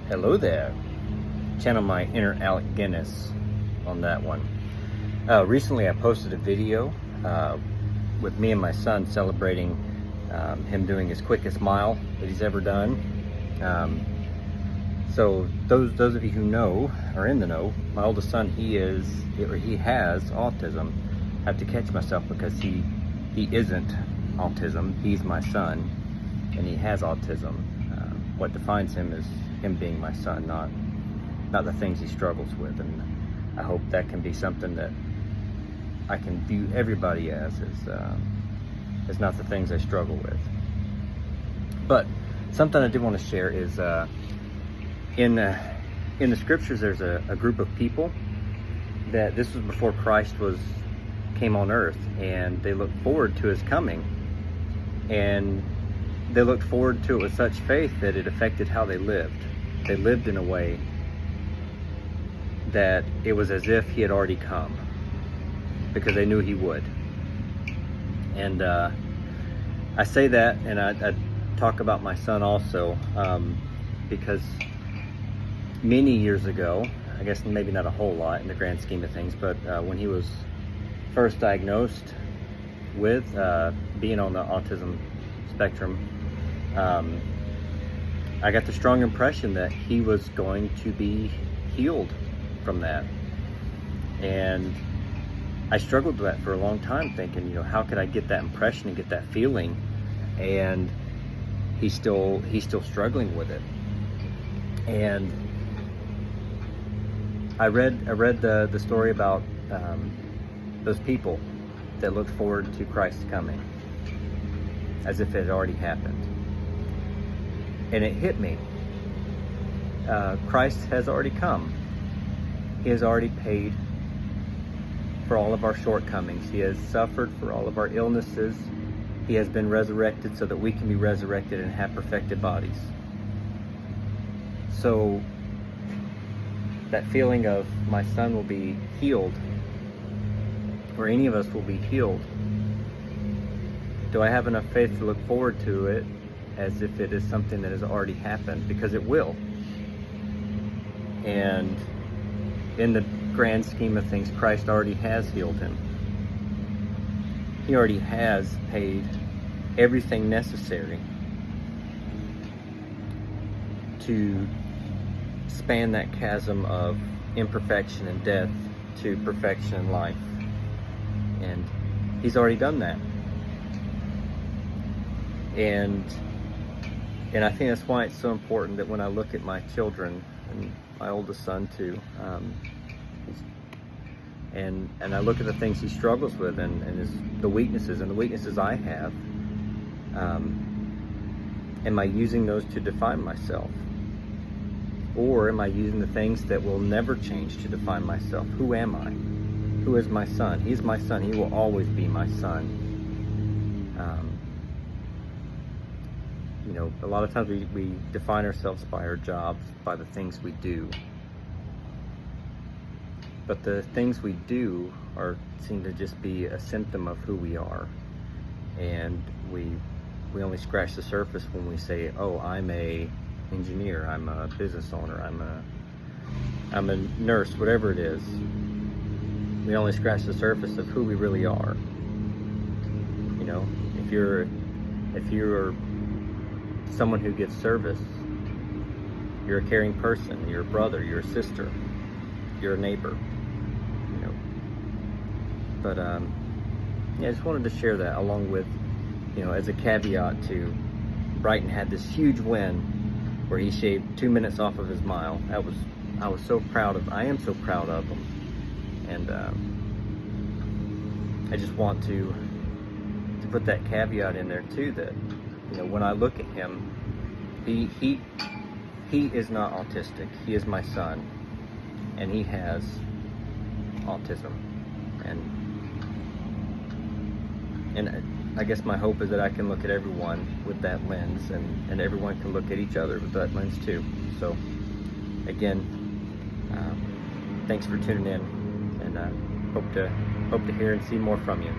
Hello there. Channel my inner Alec Guinness on that one. Recently I posted a video with me and my son celebrating him doing his quickest mile that he's ever done. So those of you who know, are in the know, my oldest son, he has autism. I have to catch myself because he isn't autism. He's my son, and he has autism. What defines him is him being my son, not the things he struggles with. And I hope that can be something that I can view everybody as not the things I struggle with. But something I did want to share is in the scriptures there's a group of people that this was before Christ came on earth, and they looked forward to his coming, and they looked forward to it with such faith that it affected how they lived. They lived in a way that it was as if he had already come, because they knew he would. And I say that, and I talk about my son also, because many years ago, I guess maybe not a whole lot in the grand scheme of things, but when he was first diagnosed with being on the autism spectrum, I got the strong impression that he was going to be healed from that. And I struggled with that for a long time, thinking, how could I get that impression and get that feeling? And he's still struggling with it. And I read the story about those people that looked forward to Christ's coming as if it had already happened. And it hit me. Christ has already come. He has already paid for all of our shortcomings. He has suffered for all of our illnesses. He has been resurrected so that we can be resurrected and have perfected bodies. So that feeling of my son will be healed, or any of us will be healed, do I have enough faith to look forward to it as if it is something that has already happened? Because it will. And in the grand scheme of things, Christ already has healed him. He already has paid everything necessary to span that chasm of imperfection and death to perfection and life. And he's already done that. And I think that's why it's so important that when I look at my children, and my oldest son too, and I look at the things he struggles with and the weaknesses I have, am I using those to define myself? Or am I using the things that will never change to define myself? Who am I? Who is my son? He's my son. He will always be my son. A lot of times we define ourselves by our jobs, by the things we do. But the things we do seem to just be a symptom of who we are. And we only scratch the surface when we say, oh, I'm a engineer, I'm a business owner, I'm a nurse, whatever it is. We only scratch the surface of who we really are. If you're someone who gives service, you're a caring person, you're a brother, you're a sister, you're a neighbor. But I just wanted to share that, along with, as a caveat to Brighton had this huge win where he shaved 2 minutes off of his mile. I am so proud of him. And I just want to put that caveat in there too, that when I look at him, he is not autistic. He is my son, and he has autism. And I guess my hope is that I can look at everyone with that lens, and everyone can look at each other with that lens too. So again, thanks for tuning in, and hope to hear and see more from you.